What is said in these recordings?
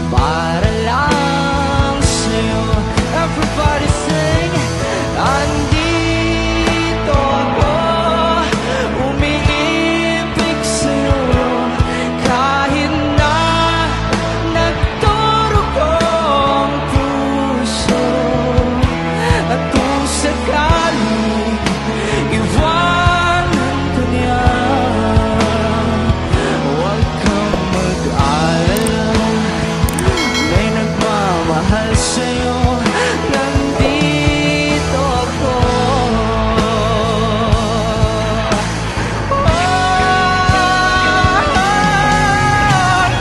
para lang sa'yo. Everybody sing. Andito ako, umiibig sa'yo, kahit na nagdurugo ang puso. At kung sakaling iwanan ka niya, huwag kang mag-alala, may nagmamahal sa'yo. Nandito ako.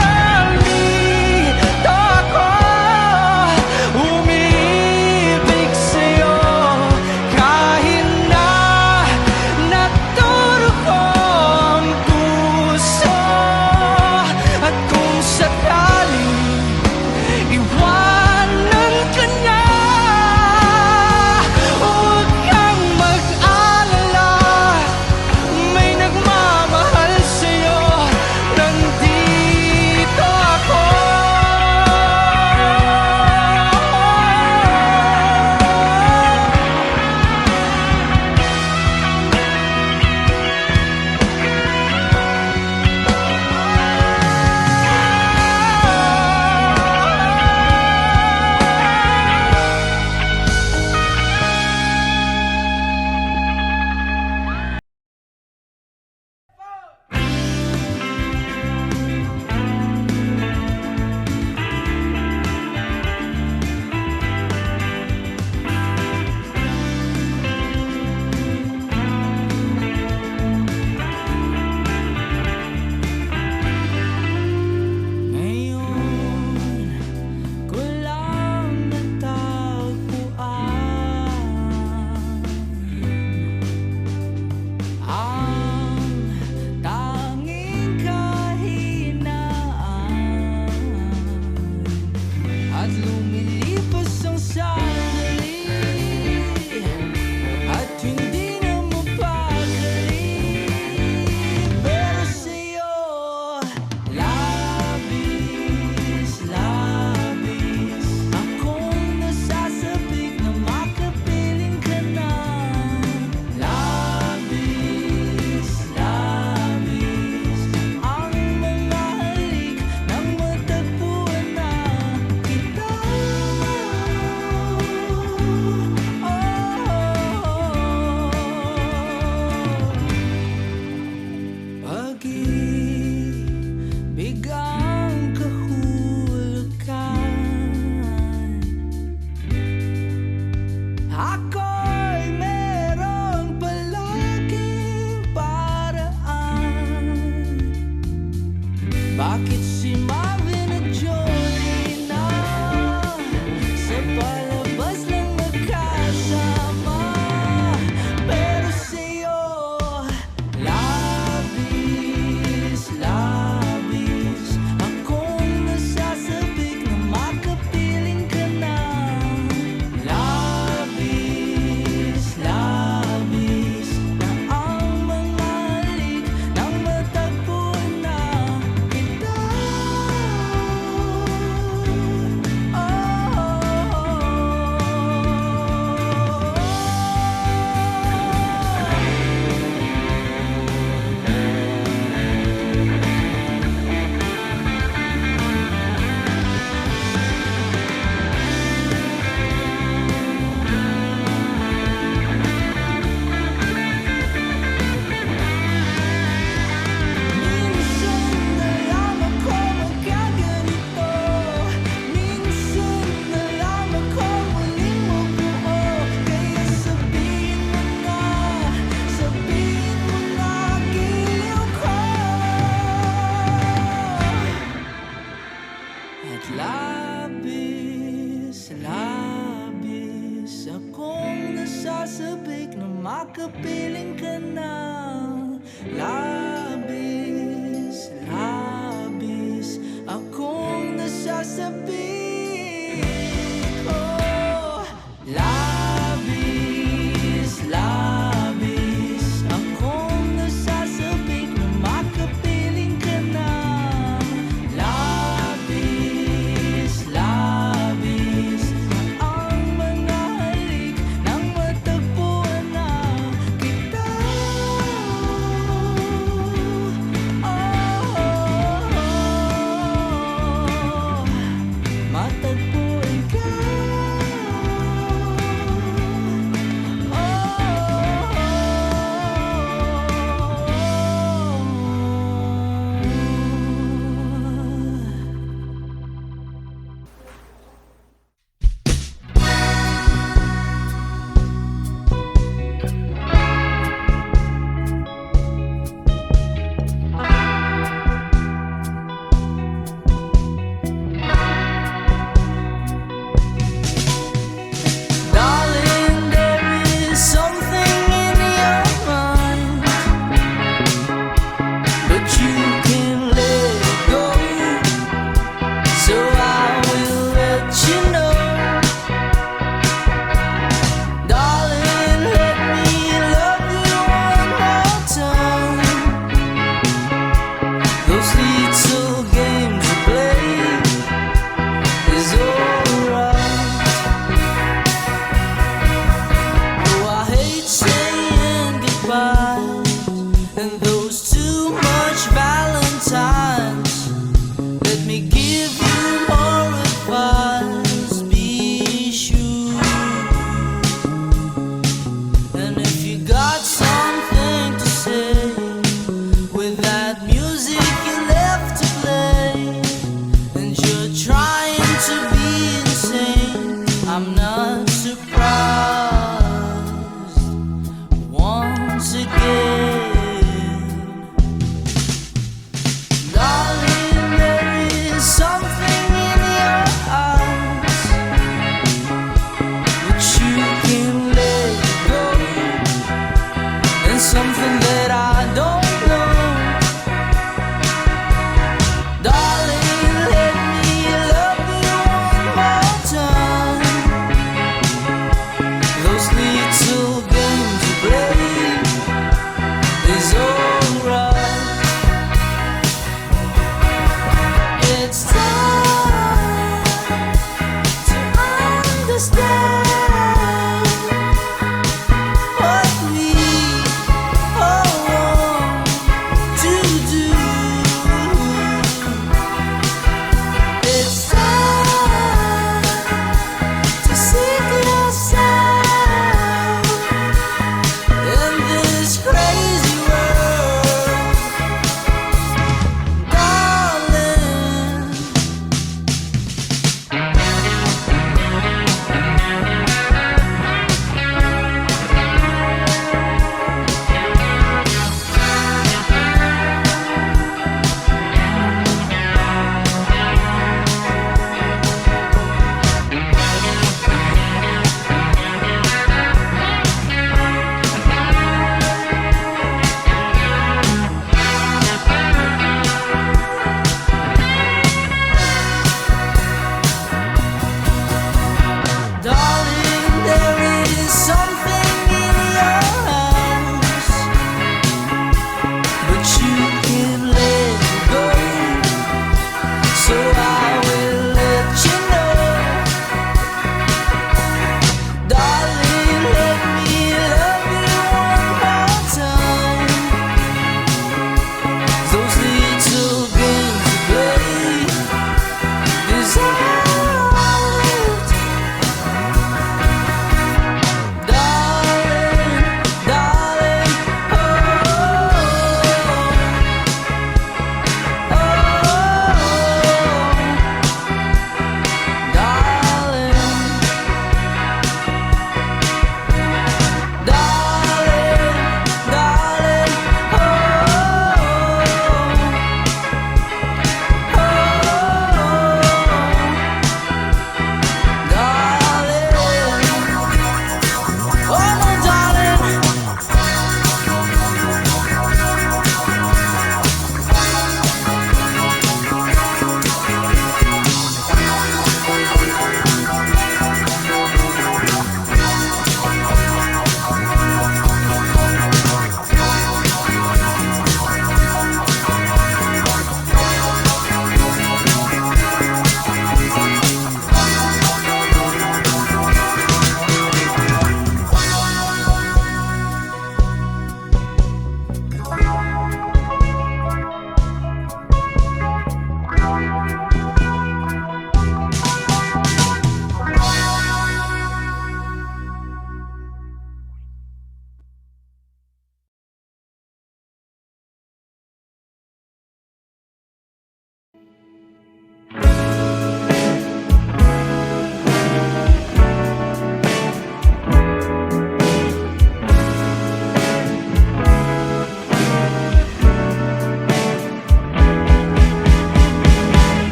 Nandito ako, umiibig sa'yo, kahit na nagdurugo ang puso. At kung sakaling iwanan ka na, huwag kang mag-alala, may nagmamahal sa'yo. Nandito ako. Ngayon ko lang natagpuan ang tanging kahinaan, at lumilipas ang sandali, at hindi na mapakali. Pero sa'yo, labis, labis akong nasasabik na makapiling ka na. Labis, labis ang mga halik nang matagpuan na kita. Pag-ibig ang kahulugan, ako'y meron palaging paraan. Bakit si Marvin at Jolina sa palabas lang magkasama, pero sa'yo labis,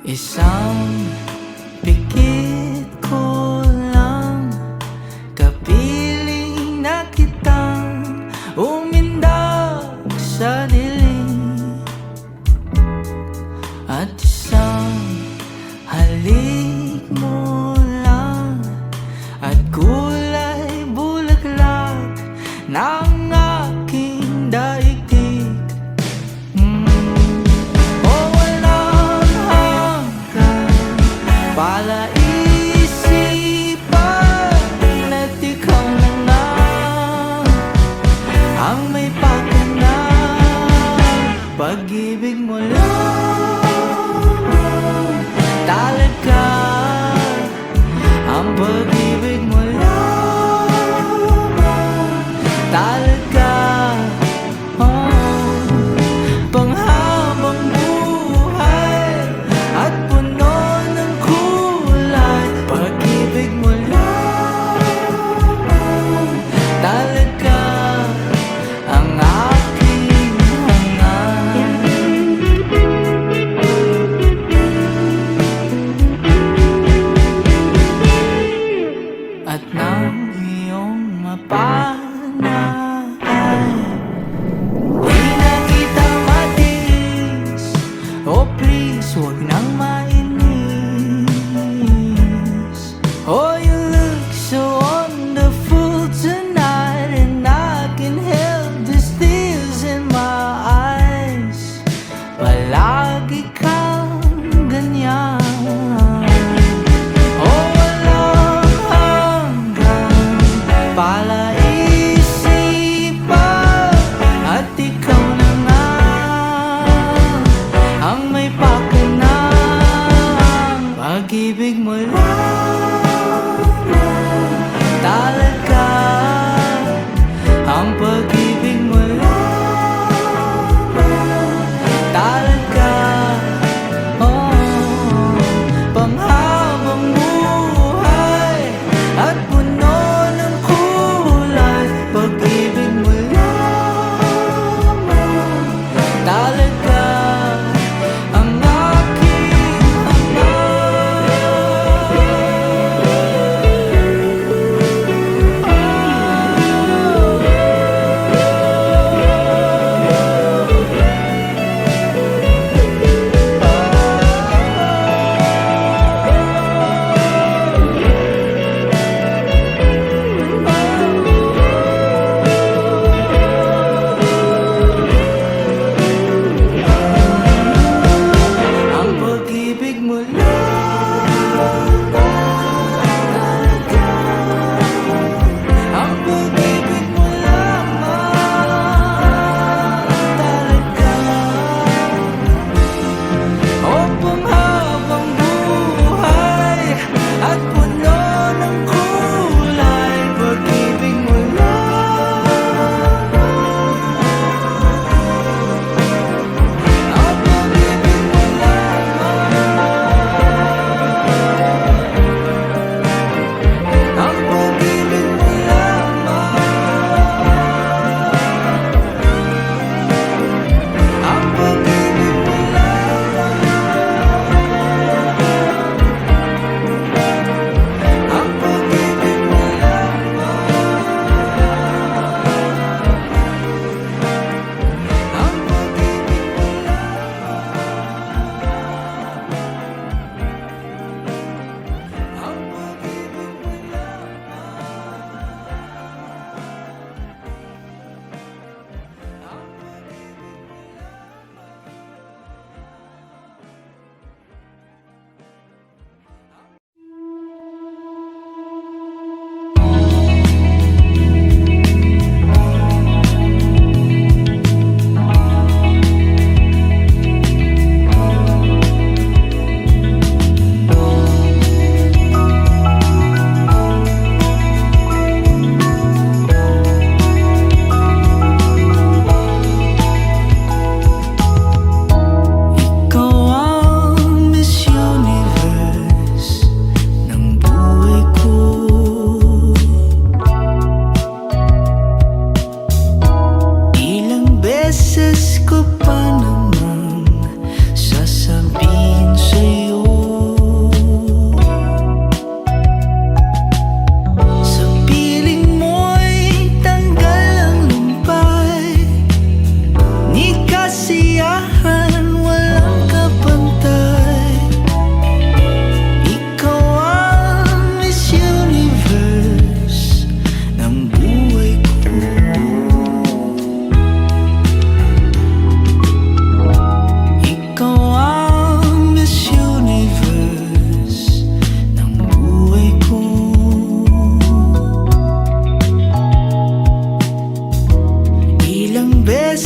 Isang pikit ko lang, kapiling na kitang umindak sa dilim. At isang halik mo lang, at kulay bulaklak ng aking daigdig. Palaisipan at ikaw na nga ang may pakinang. Pag-ibig mo lang talaga, ang pag-ibig mo lang talaga. Panghabang buhay at puno ng kulay, pag-ibig mo lang talaga ang aking hangalan.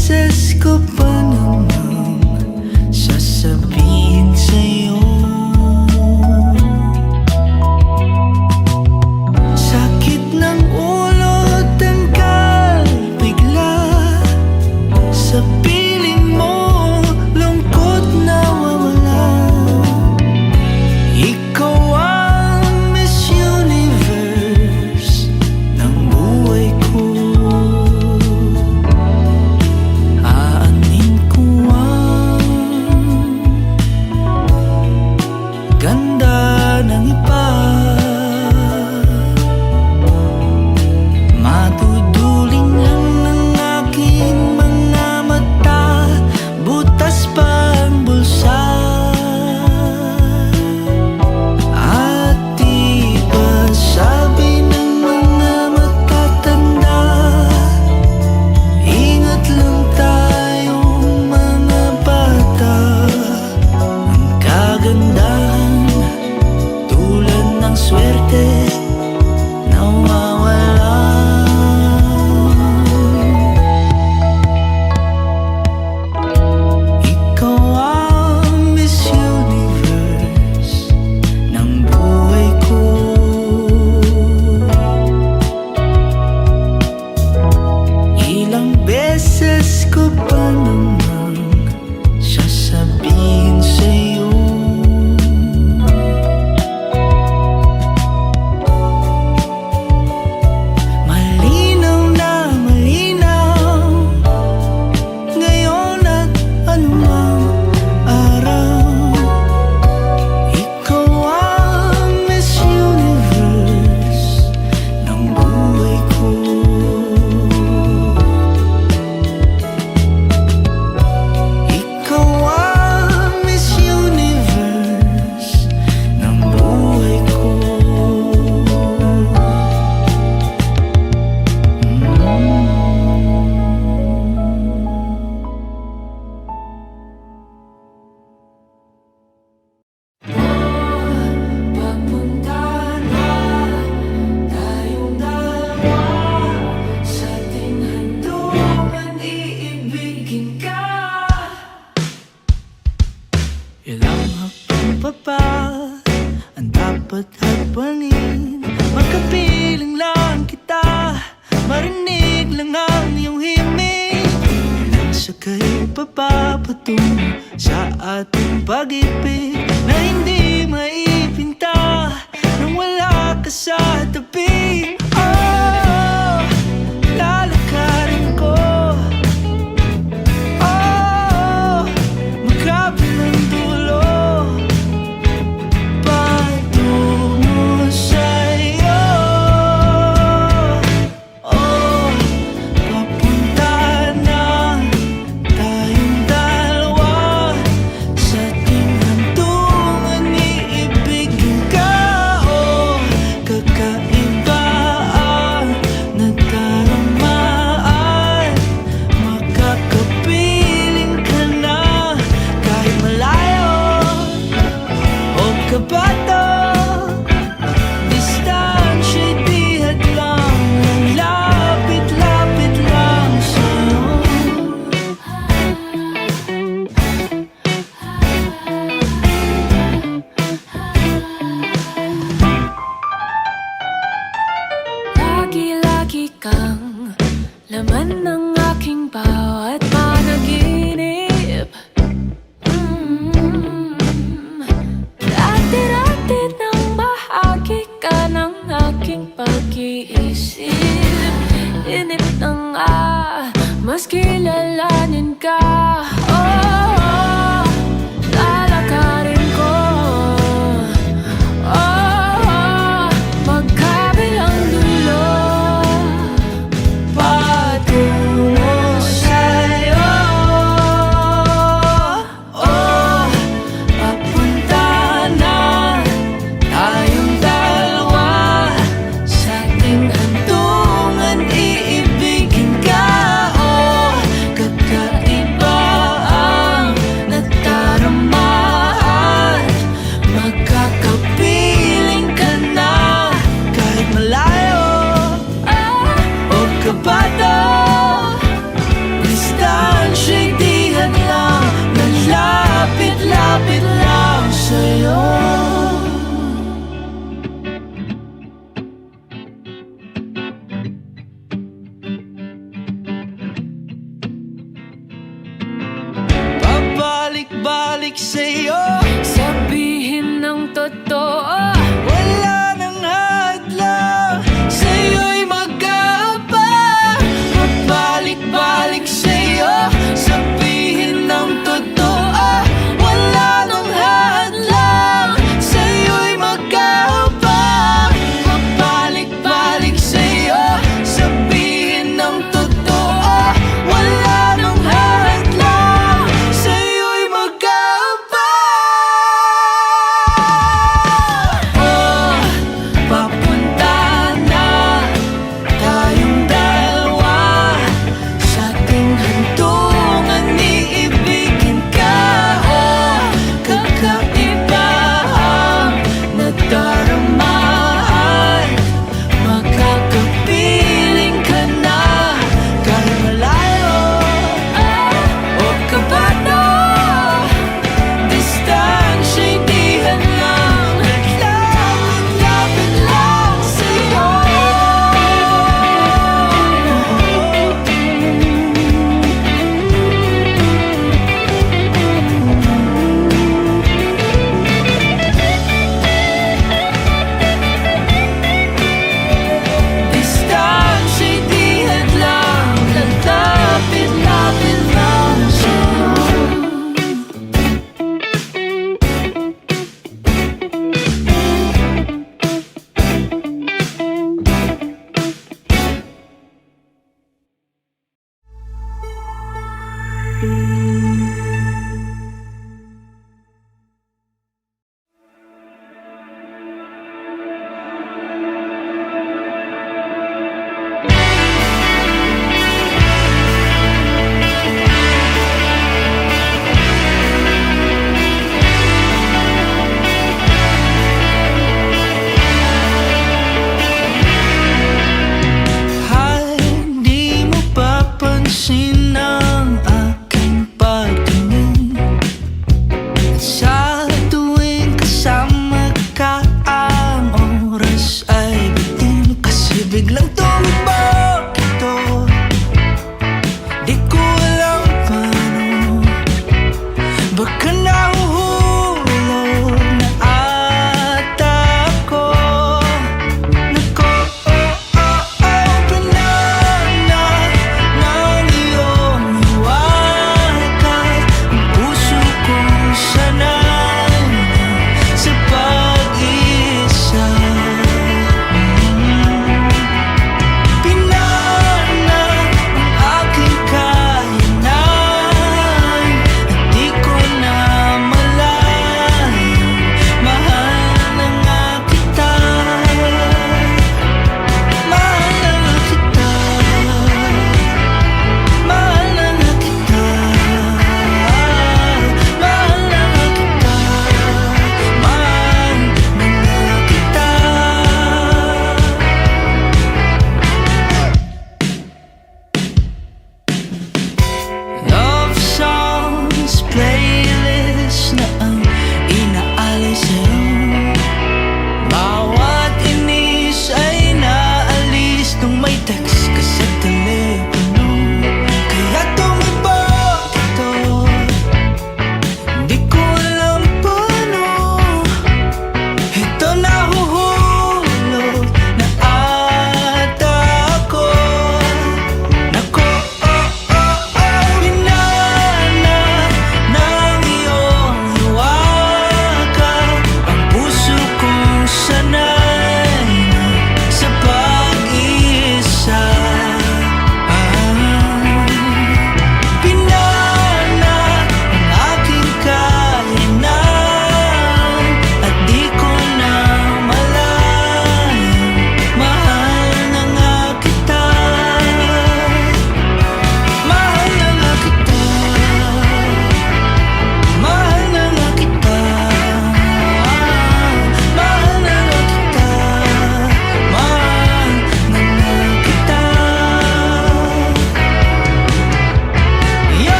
beses ko pa namang sasabihin sa'yo, sakit ng ulo, tanggal bigla sa piling mo, lungkot na wawala. Ikaw ang Miss Universe ng buhay ko. Aanin ko ang ganda ng iba, maduduling lang ng aking mga mata, butas pa ang bulsa. At di ba sabi ng mga matatanda, ingat lang tayong mga bata. Ang kagandahan tulad ng swerte nawawala. Ikaw ang Miss Universe ng buhay ko. Ilang beses ko pa namang sasabihin sa'yo, malinaw na malinaw ngayon at anumang araw. Ikaw ang Miss Universe ng buhay ko. Ikaw ang Miss Universe ng buhay ko. Papunta na tayong dalawa sa ating handungan, iibigin ka. Ilang hakbang pa ba ang dapat hakbangin? Magkapiling lang kita, marinig lang ang iyong himig. Ilang sakay pa ba patungo sa ating pag-ibig na hindi maipinta nang wala ka sa tabi? Oh, lalakarin ko, oh, magkabilang dulo, patungo sa'yo. Oh, papunta na tayong dalawa sa ating handungan, iibigin ka. Oh, kakaiba balik sa'yo. Sabihin ng totoo, Wala nang hadlang, sa'yo'y mag-aabang. Magbalik-balik sa'yo, sabihin ng totoo. Wala nang hadlang, sa'yo'y mag-aabang. Magbalik-balik sa'yo, sabihin ng totoo. Wala nang hadlang, sa'yo'y mag-aabang. Oh, papunta na tayong dalawa sa ating hantungan, iibigin ka. Oh, kakaiba ang nadarama at makakapiling ka na kahit malayo o kabano. Distansya'y di hadlang, lapit lang sa'yo. Distansya'y di hadlang, lalapit lang sa'yo. Hindi mo papansin ang aking pagtingin.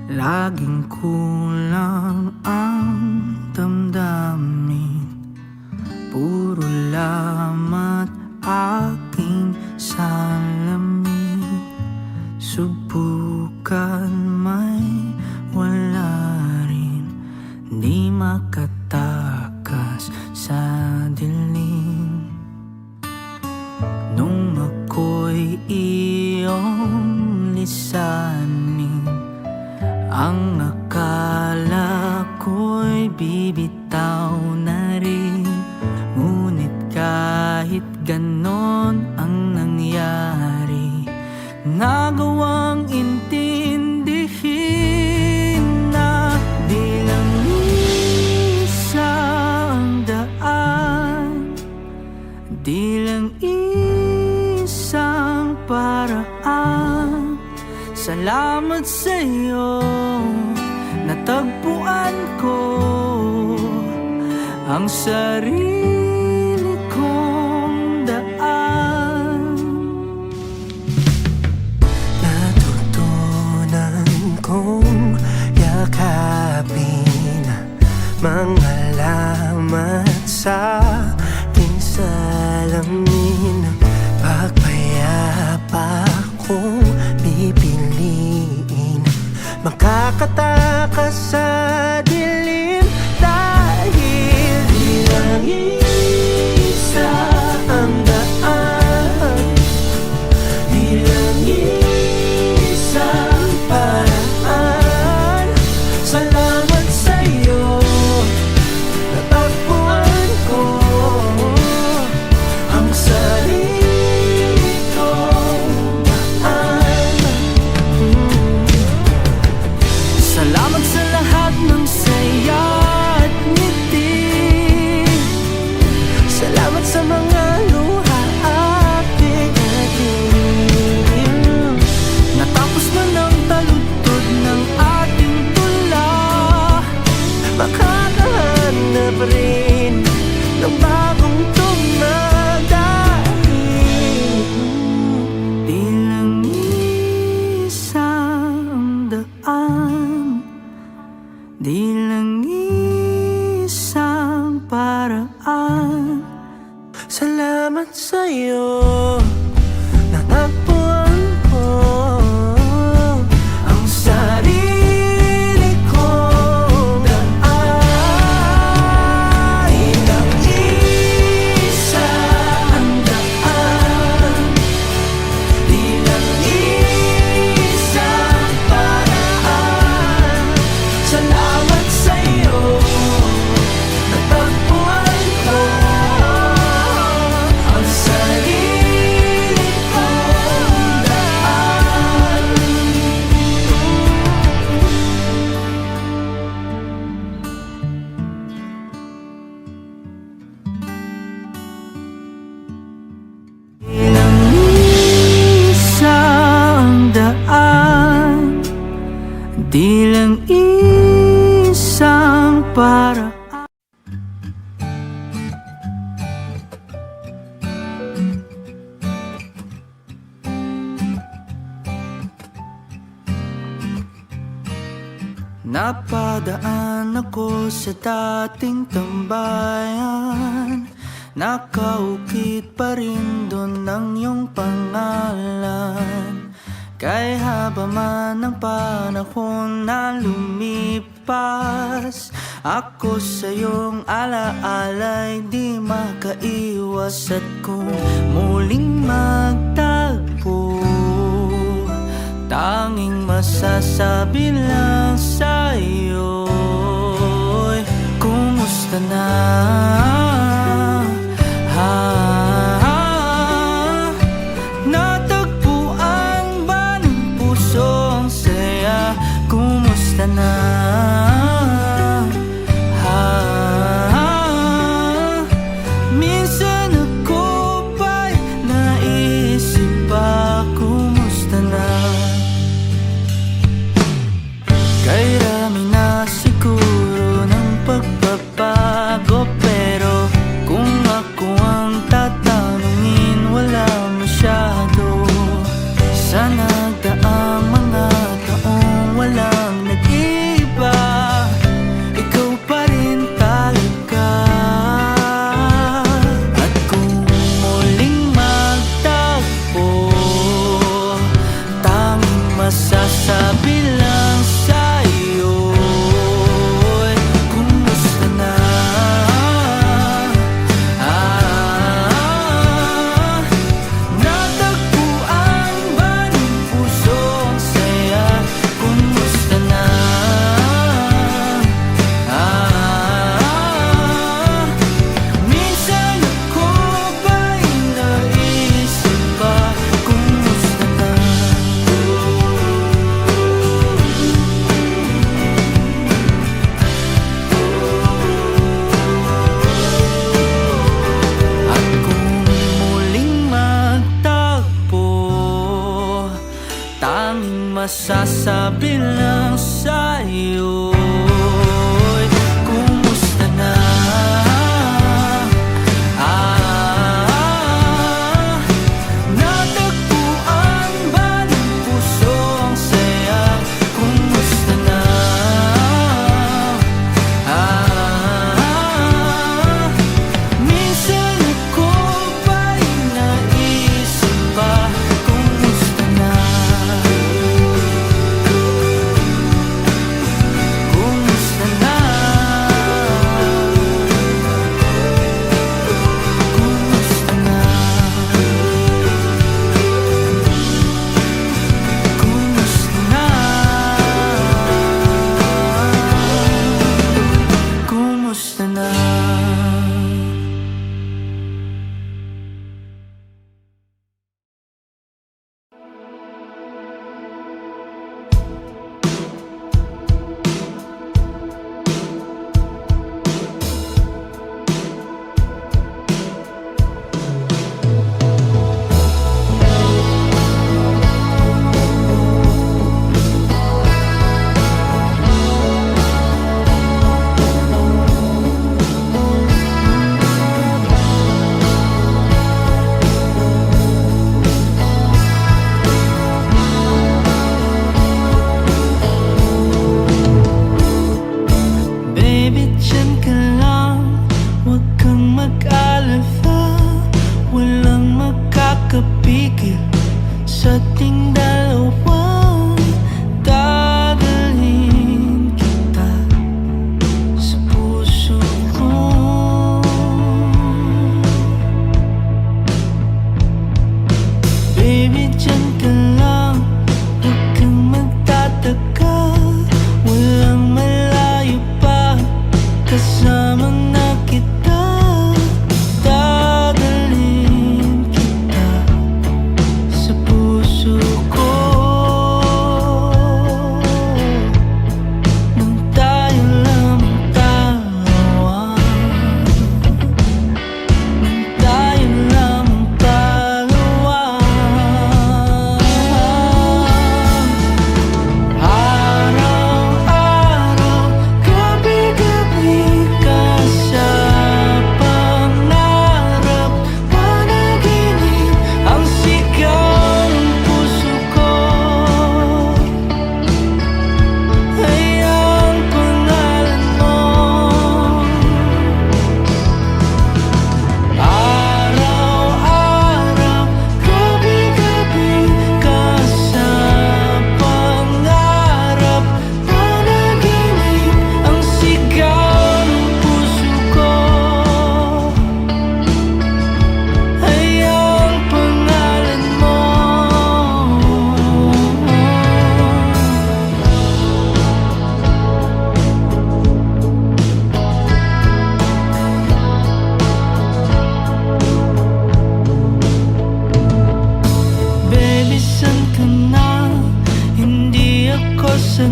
Laging kulang ang damdamin, puro lamat aking salamin. Subukan may wala rin, di makatakas sa dilim. Nung ako'y iyong lisanin, ang akala ko'y bibitaw na rin. Ngunit kahit ganon ang nangyari, nagawang intindihin na di lang isang daan, di lang isang paraan. Salamat sa'yo, natagpuan ko ang sarili kong daan. Natutunan kong yakapin mga lamat sa aking salamin. Pagpayapa kong pipiliin, makakatakas sa dilim. Dahil di lang isa ang daan, di lang isang paraan. Salamat sa'yo, natagpuan ko ang sarili kong daan. Salamat sa lahat ng saya at ngiti. Salamat sa mga luha aking naging. Natapos na ng taludtod ng ating tula, Makakahanap rin ng bagong tugma. Dahil di lang isang daan, di lang isang paraan. salamat sa'yo, natagpuan ko ang sarili kong daan. Di lang isa ang daan, di lang isang paraan. Salamat sa'yo, natagpuan ko ang sarili kong daan. Di lang isang daan, di lang isang paraan. Napadaan ako sa dating tambayan, nakaukit pa rin doon ang iyong pangalan. Kay haba man ang panahon na lumipas, ako sa iyong alaala'y di makaiwas. At kung muling magtagpo, tanging masasabi lang sa'yo, kumusta na? Natagpuan ba ng puso ang saya? Kumusta na? Minsan ako ba'y naisip pa, kumusta na? Kay rami na siguro ng pagbabago, pero kung ako ang tatanungin, wala masyado. Sa nagdaang mga taong walang nag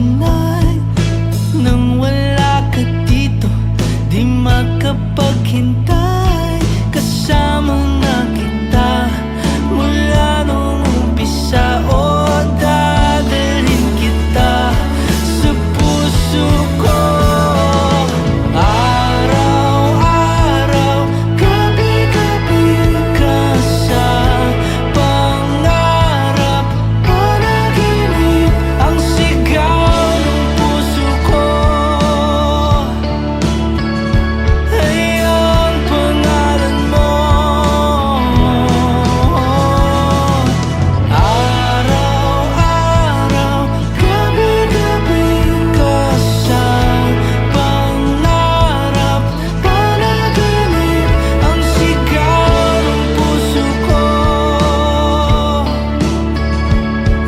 tonight. Nang wala ka dito, di makapaghintay. Kasama na kita mula nung umpisa. O dadalhin kita sa puso ko. Araw-araw, gabi-gabi ka sa pangarap, panaginip ang sigaw ng puso ko. Ay ang pangalan mo. Araw-araw, gabi-gabi ka sa pangarap, panaginip ang sigaw ng puso ko.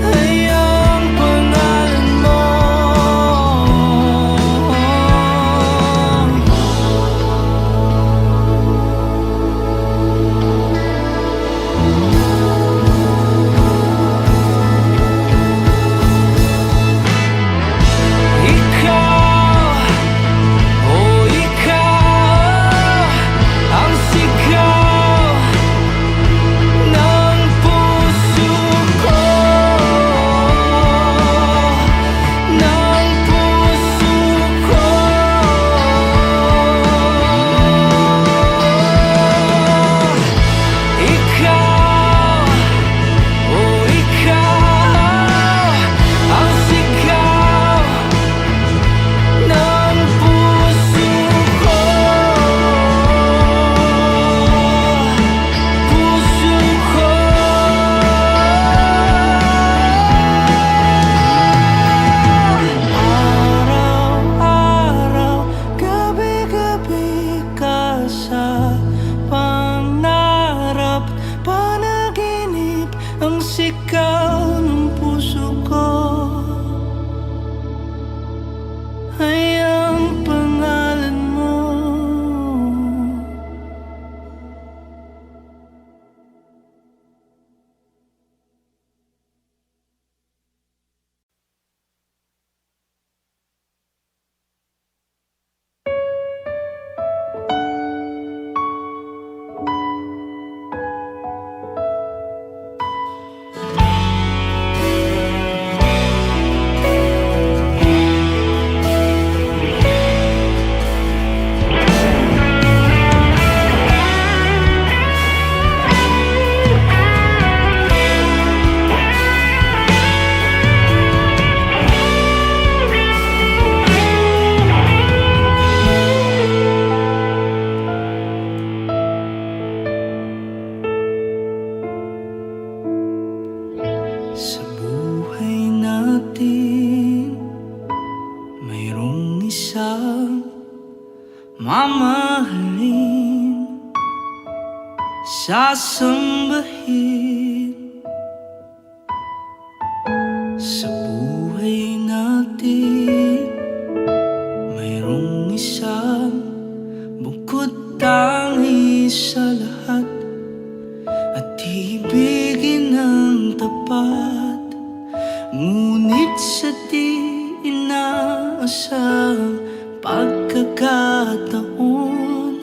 Ay ang pangalan mo. Ikaw, oh ikaw, ang sigaw ng puso ko. Ng puso ko. Ikaw, oh ikaw, ang sigaw ng puso ko. Puso ko. Araw-araw, gabi-gabi ka sa pangarap, panaginip ang sigaw ng puso ko. Ay ang pangalan mo. Sa buhay natin, mayroong isang mamahalin, sasambahin. Sa buhay natin, mayroong isang bukod tangi sa lahat, at ibigin ng tapat. Ngunit sa di inaasahang pagkakataon,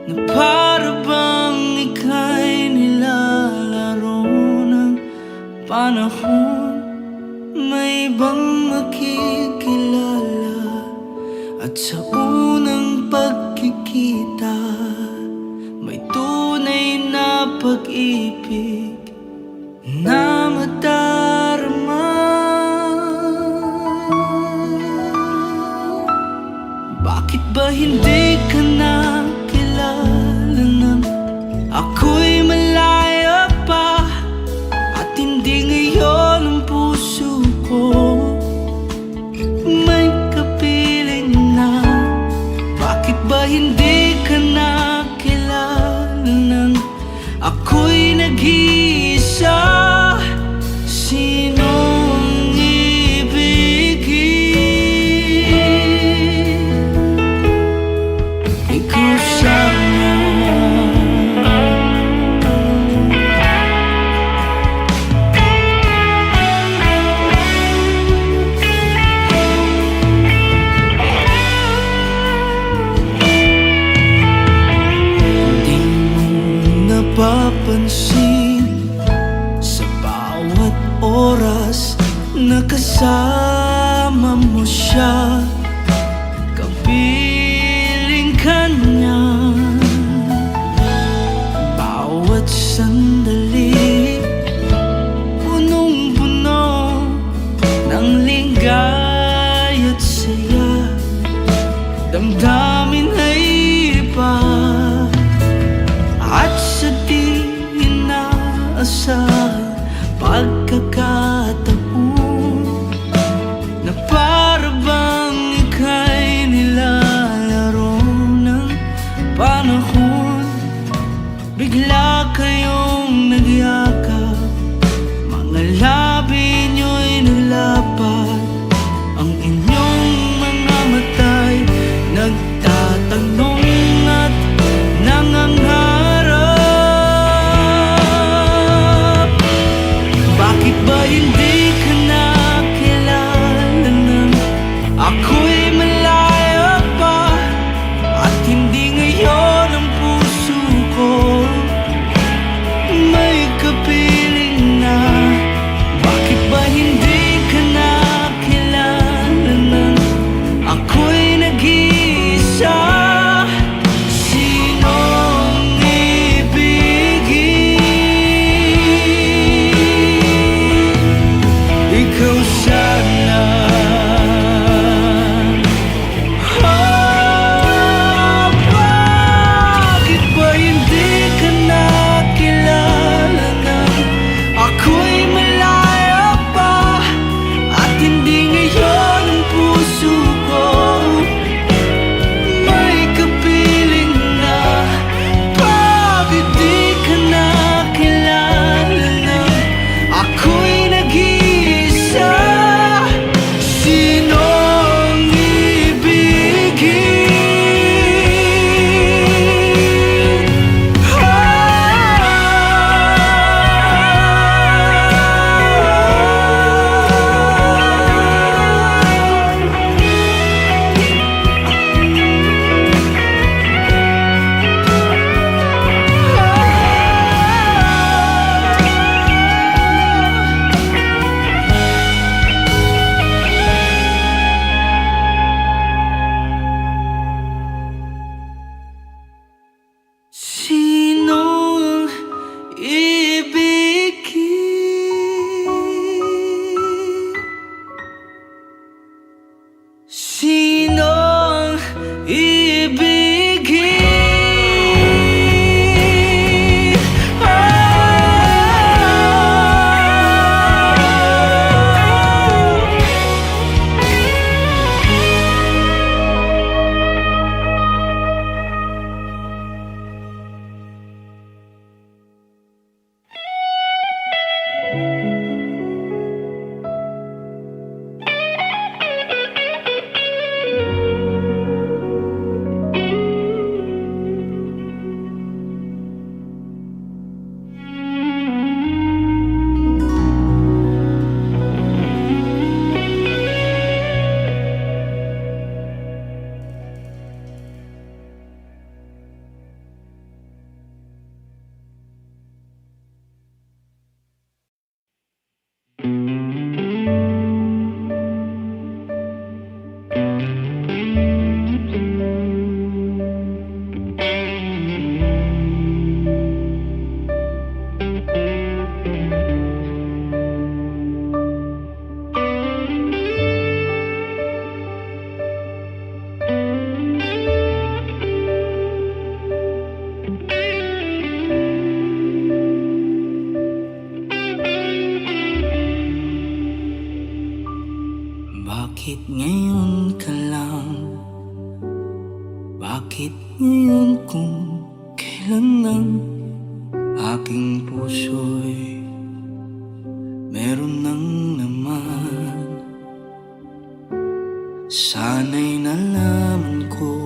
na para bang ika'y nilalaro ng panahon, may ibang makikilala. At sa unang pagkikita, may tunay na pag-ibig na madarama. Bakit ba hindi ka nakilala nang ako'y malaya pa, at hindi ngayon ang puso ko may kapiling na? Bakit ba hindi ka nakilala nang ako'y nag-iisa? Sinong ibigin? pagkataon na para bang ika'y nilalaro ng panahon. Bigla kayong nagyakap, mga labi nyo'y naglapat, ang inyong mga mata'y nagtatanong at nangangarap. Bakit ba hindi ka nakilala nang ako'y malaya pa, at hindi ngayon ang puso ko may kapiling na? Bakit ba hindi ka nakilala nang ako'y nag-iisa? Sinong ibigin? Ikaw sana. Bakit ba hindi ka nakilala nang ako'y malaya pa, at hindi ngayon ang puso ko may kapiling na? Bakit di ka nakilala nang ako'y nag-iisa? Sinong ibigin? Sinong ibigin? Sinong ibigin? Bakit ngayon ka lang? Bakit ngayon kung kailan ang aking puso'y meron nang naman? Sana'y nalaman ko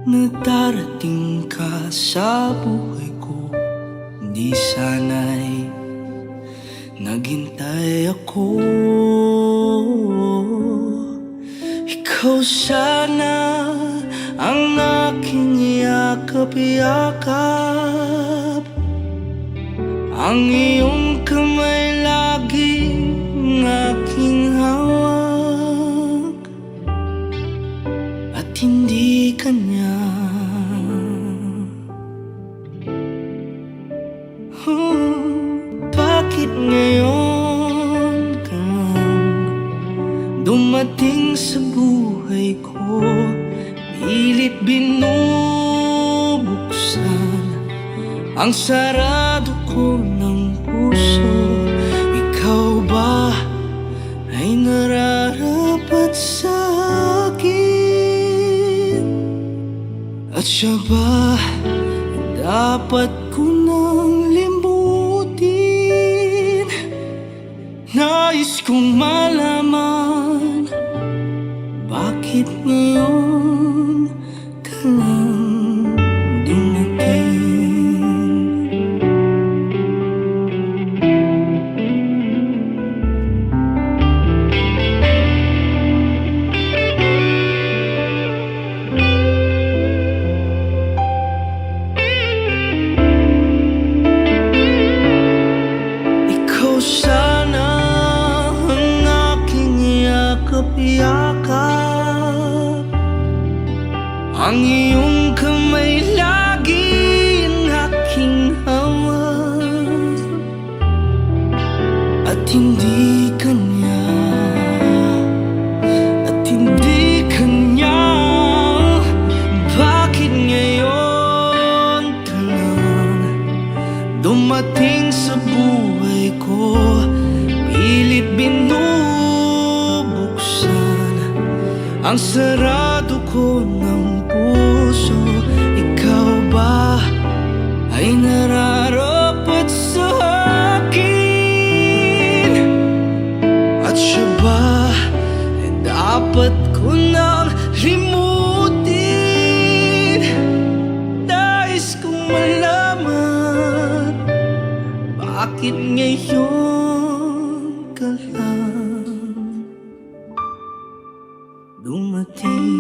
na darating ka sa buhay ko. Di sana'y naghintay ako. Ikaw sana ang aking yakap-yakap, ang iyong kamay laging aking hawak, at hindi kanya. Bakit ngayon ka lang dumating sa buhay ko? Pilit binubuksan ang sarado ko ng puso. puso. Ikaw ba ay nararapat sa akin? At siya ba dapat ko nang limutin? Nais kong malaman, bakit ngayon ka lang dumating? Ikaw sana ang aking yakap-yakap, ang iyong kamay laging aking hawak, at hindi kanya, at hindi kanya. Bakit ngayon ka lang dumating sa buhay ko? Pilit binubuksan ang sarado ko ng puso. Ikaw ba ay nararapat sa akin? At siya ba ay dapat ko nang limutin? Nais kong malaman, bakit ngayon ka lang dumating?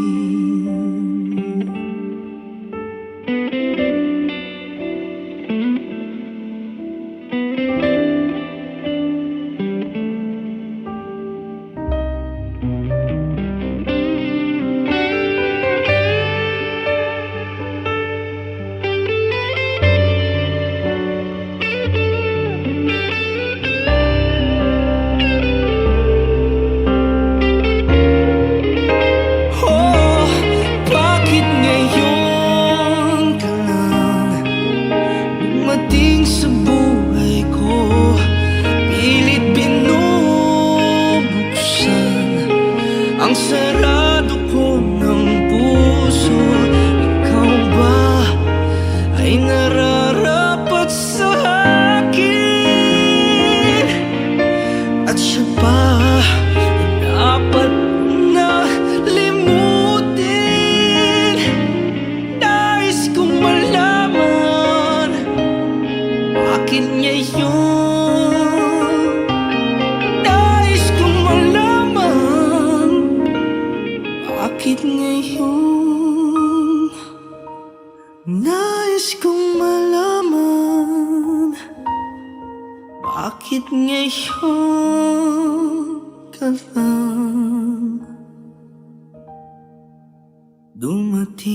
Oh, bakit ngayon ka lang dumating sa buhay ko? Pilit binubuksan ang sarado ko ng puso. Ikaw ba ay nararapat sa akin? At siya ba dapat na limutin? Nais kong malaman, bakit ngayon? Nais kong malaman, bakit ngayon? Nais kong malaman, bakit ngayon ka lang dumating?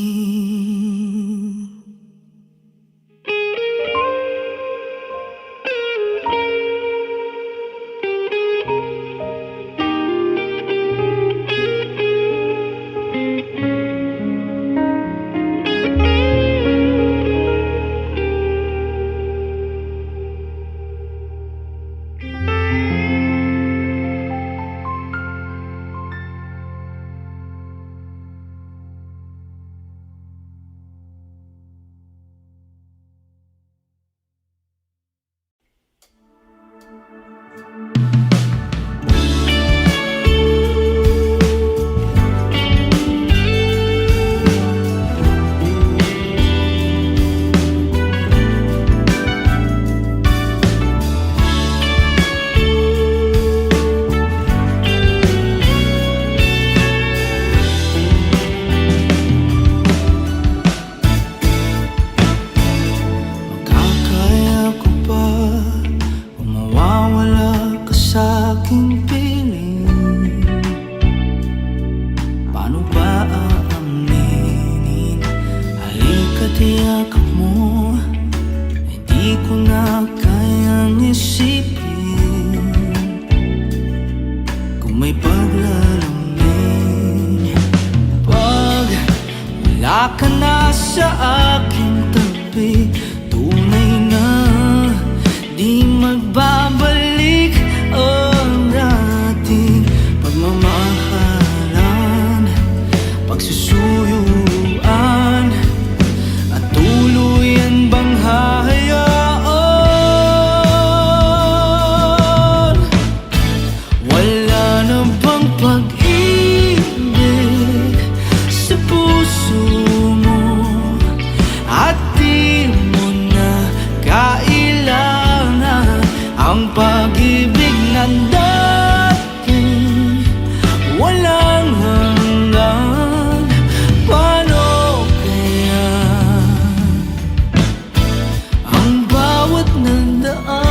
Makakaya ko ba o mawawala ka sa aking piling? Paano ba aaminin? Halika't iyakap mo, ay di ko na kayang isipin. Kung may paglalamig, pag wala ka na sa aking tabi, tunay na di magbago na bang pag-ibig sa puso mo at di mo na kailangan ang pag-ibig na dati walang hanggan? Paano kaya ang bawat nandaan?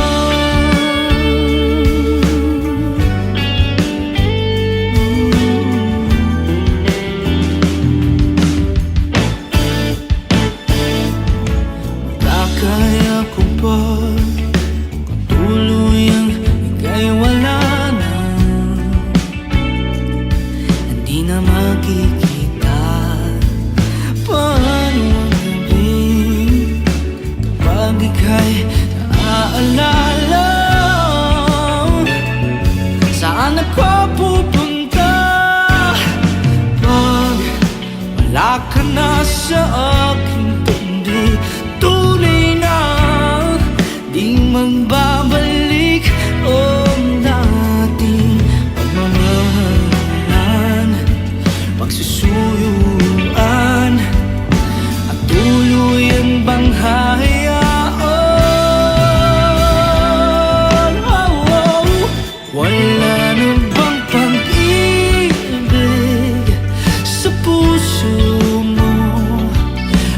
Kaya ko ba kung tuluyang ika'y wala na, hindi na makikita? Paano ang gabi kapag ika'y naaalala? Saan ako pupunta pag wala ka na sa aking tabi? Tunay na di magbabalik ang dating pagmamahalan, pagsusuyuan at tuluyan bang hayaan? Wala na bang pag-ibig sa puso mo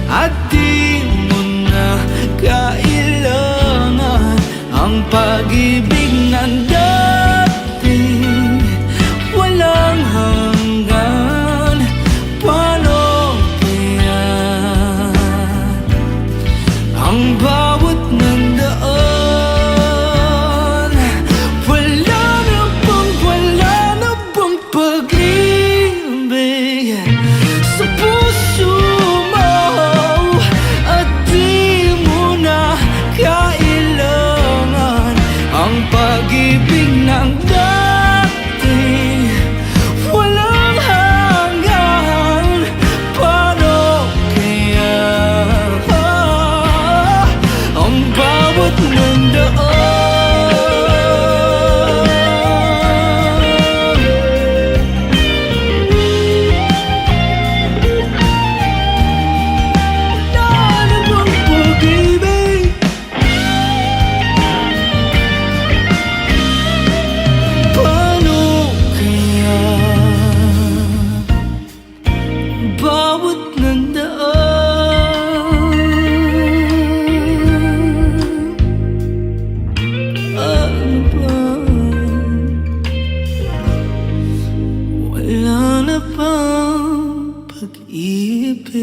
at di mo na kailangan ang pag-ibig na dati walang hanggan? Paano kaya ang bawat nandaan? Wala na bang pag-ibig sa puso mo at di mo na kailangan ang pag-ibig ng dati walang hanggan? Paano kaya ang bawat nandaan? Wala na bang pag-ibig? Paano kaya bawat nandaan? Ano ba? Wala na bang pag-ibig?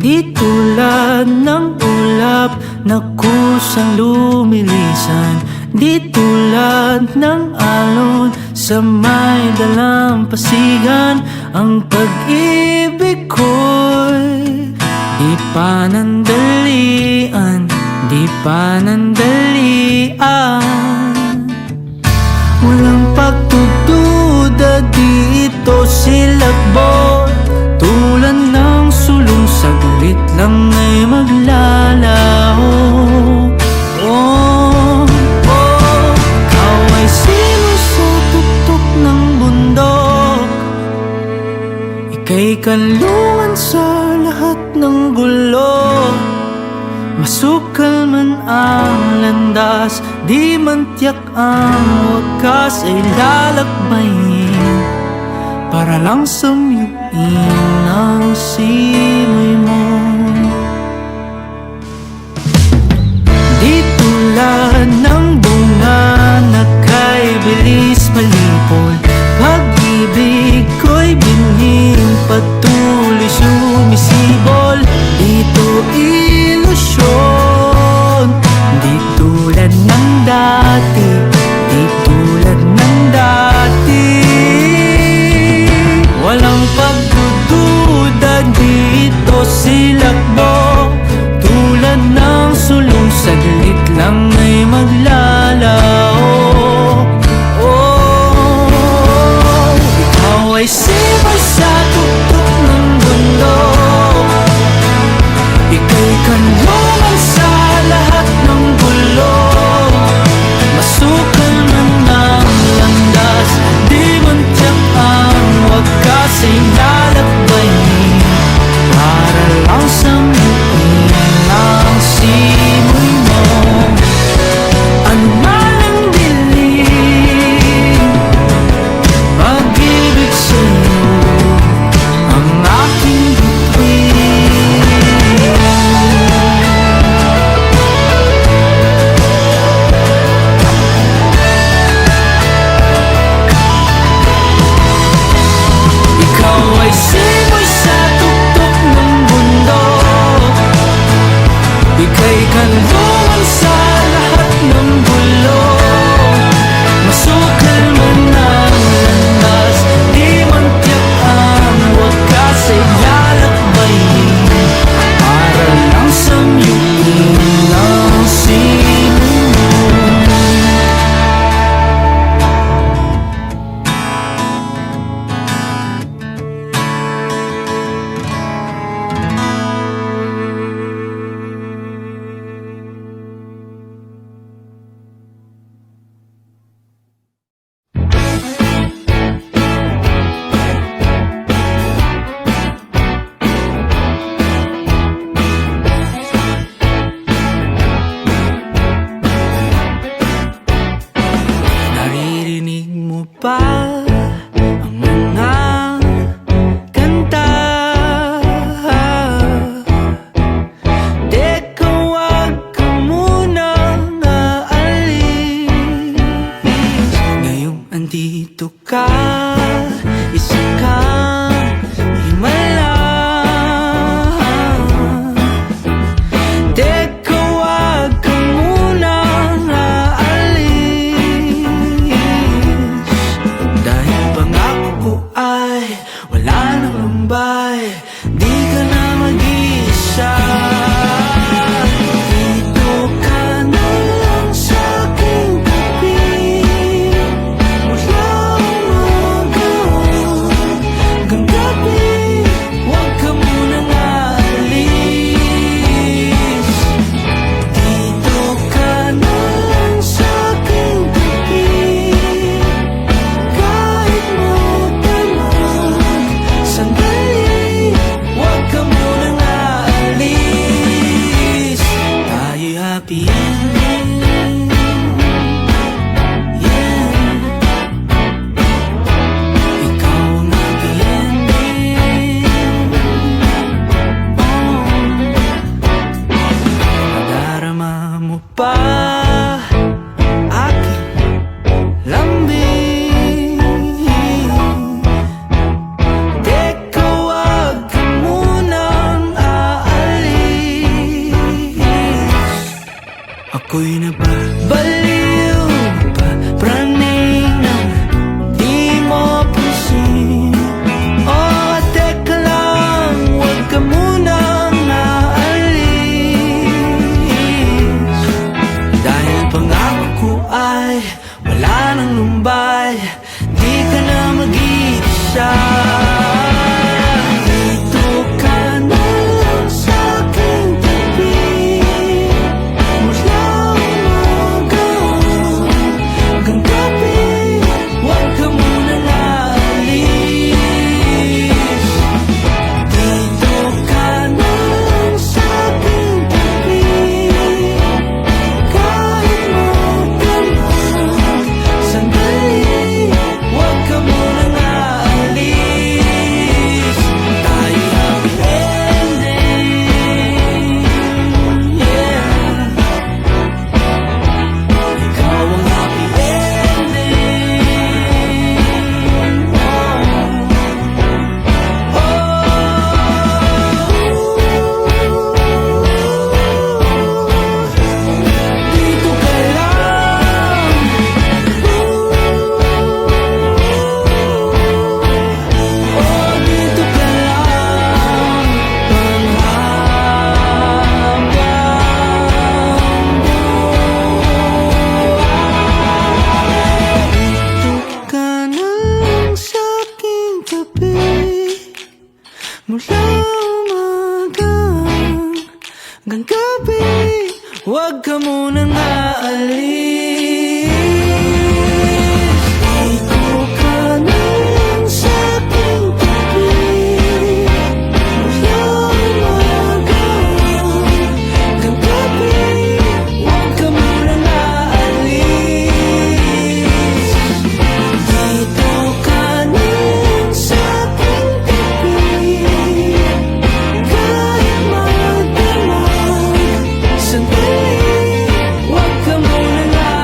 Di tulad ng ulap na kusang lumilisan, di tulad ng alon sa may dalampasigan. Ang pag-ibig ko'y di panandalian, di panandalian. Walang pagdududa dito silakbot, tulad ng sulong saglit lang ay maglalaho. Oh, oh, ikaw ay sino sa tuktok ng bundok, ika'y kanlungan sa lahat ng gulo. Masukal man ang landas, di man tiyak ang wakas, ay lalakbayin para lang samyuin ang simoy mo. Di tulad ng bunga na kay bilis malipol, pag-ibig ko'y binhing patuloy sumisibol. Dito ilusyon, di tulad ng dati, di tulad ng dati. Walang pagdududa dito, Ika'y kanlungan sa lahat ng gulo. Masukal man ang landas, di man tiyak ang wakas ay lalakbayin. Para lang sambuin ang simoy mo. Ano man ang dilim, pag-ibig sa'yo ang aking bituin. Ikaw ay simoy sa tuktok ng bundok. Ika'y kanlungan sa lahat ng gulo. Masukal man ang landas, di man tiyak ang wakas ay lalakbayin. Para lang samyuin ang simoy mo. Naririnig mo ba ang mga kanta? Teka, wag ka munang aalis. Ngayong andito ka, isa kang himala. Teka, wag ka munang aalis. Dahil pangako ko ay wala nang lumbay, di ka na mag-iisa. Dito ka na lang sa aking tabi. Mula umaga hanggang gabi, wag ka munang aalis. Dito ka na lang sa aking tabi. Kahit magdamag sandali, wag ka munang aalis. Tayo'y happy ending, yeah. Ikaw ang happy ending, oh. Nadarama mo pa aking lambing. Teka, wag ka munang aalis. Ako'y nababaliw, papraning na di mo pansin. Oh, teka lang, wag ka munang aalis. Dahil pangako ko ay wala nang lumbay, di ka na mag-iisa. Dito ka na lang sa aking tabi. Mula umaga hanggang gabi. Huwag ka munang aalis. Dito ka na lang sa aking tabi. Mula umaga hanggang gabi. Huwag ka munang aalis. Dito ka na lang sa aking tabi. Kahit magdamag sandali, huwag ka munang aalis.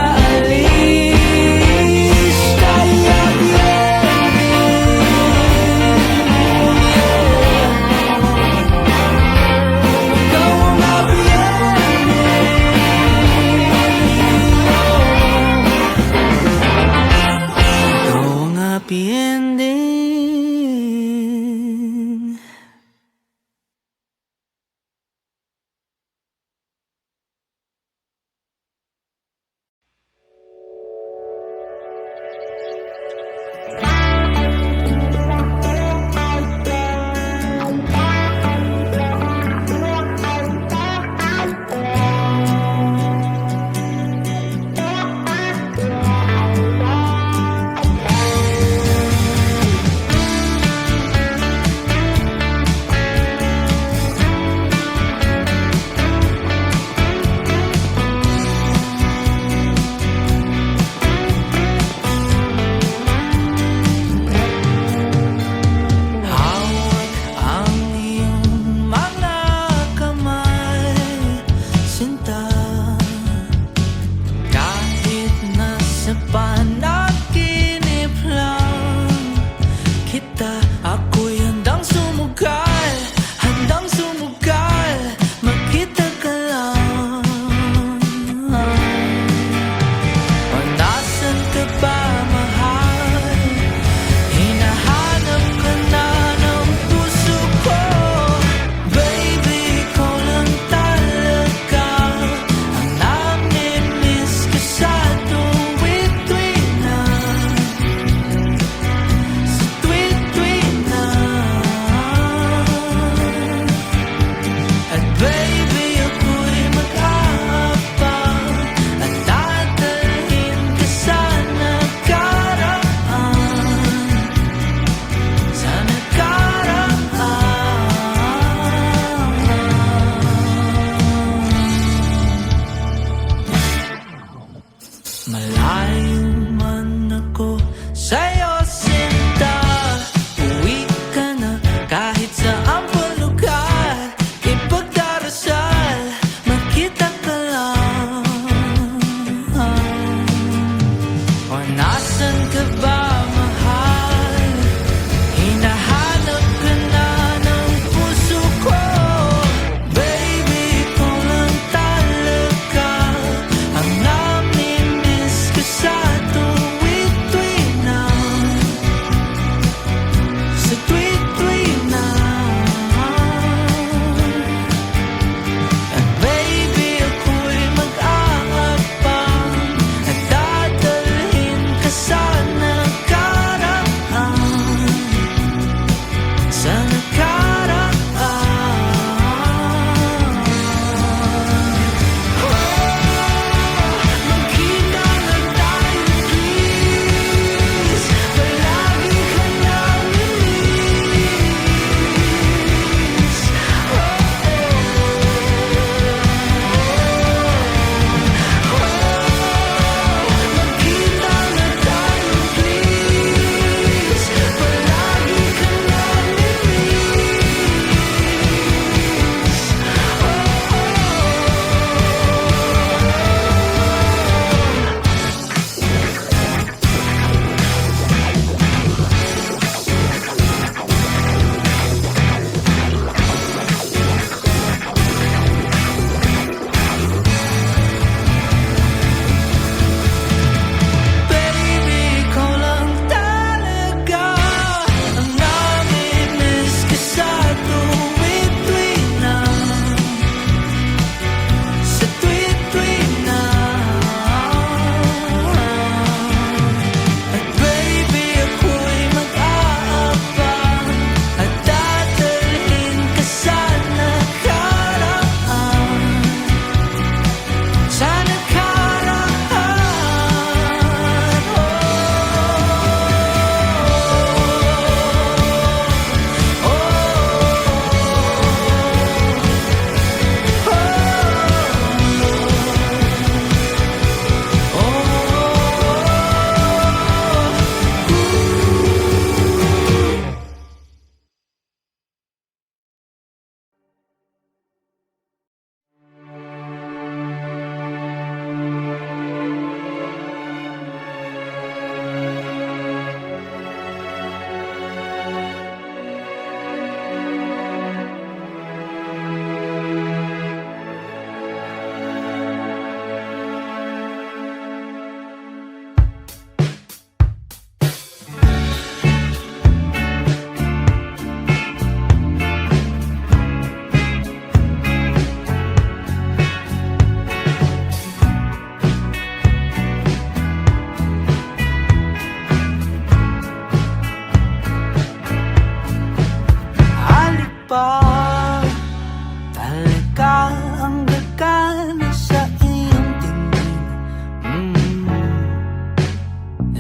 sinta ang gagana sa iyong tingin.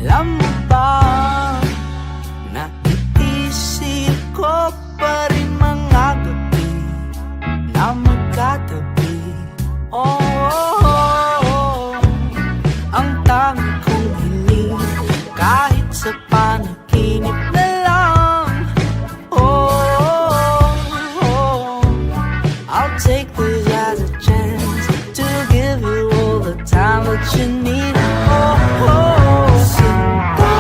Alam mo ba, naiisip ko pa rin mga gabi na magkatabi. Ang tangi kong hiling kahit sa panaginip na lang. I'll take this as a chance to give you all the time that you need. Sinta,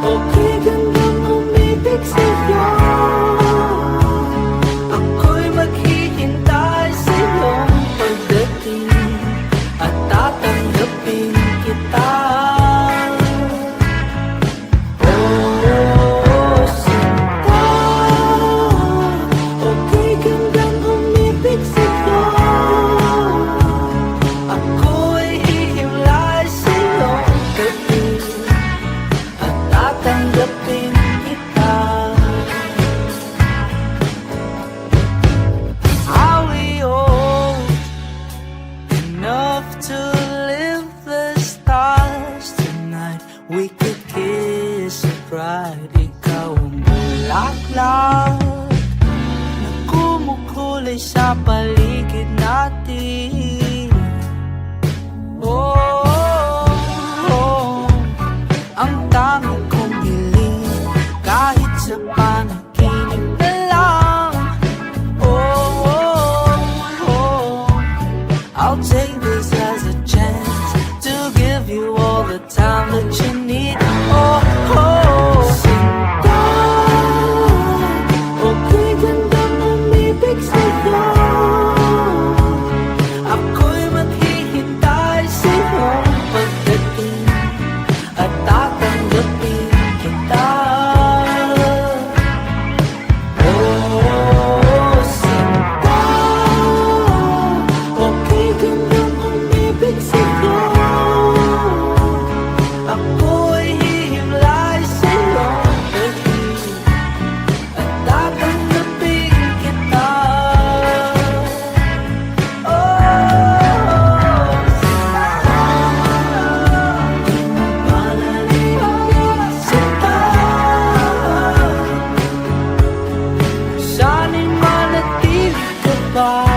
okay gandang umibig sa'yo. Ako'y maghihintay sa iyong pagdating at tatanggapin kita. Sinta, okay gandang umibig sa'yo. Ako'y hihimlay sa iyong dating at tatanggapin kita. Are we old enough to live the stars tonight? We could kiss it right. Ikaw ang bulaklak na kumukulay sa paligid natin. Ang tangi kong hiling kahit sa panaginip na lang. I'll take this as a chance to give you all the time that you need. Sinta, okay gandang umibig sa'yo. Ako'y maghihintay sa iyong pagdating at tatanggapin kita. Sinta, okay gandang umibig sa'yo. Ako'y hihimlay sa iyong dating at tatanggapin kita. Sinta, sana'y manatili ka pa.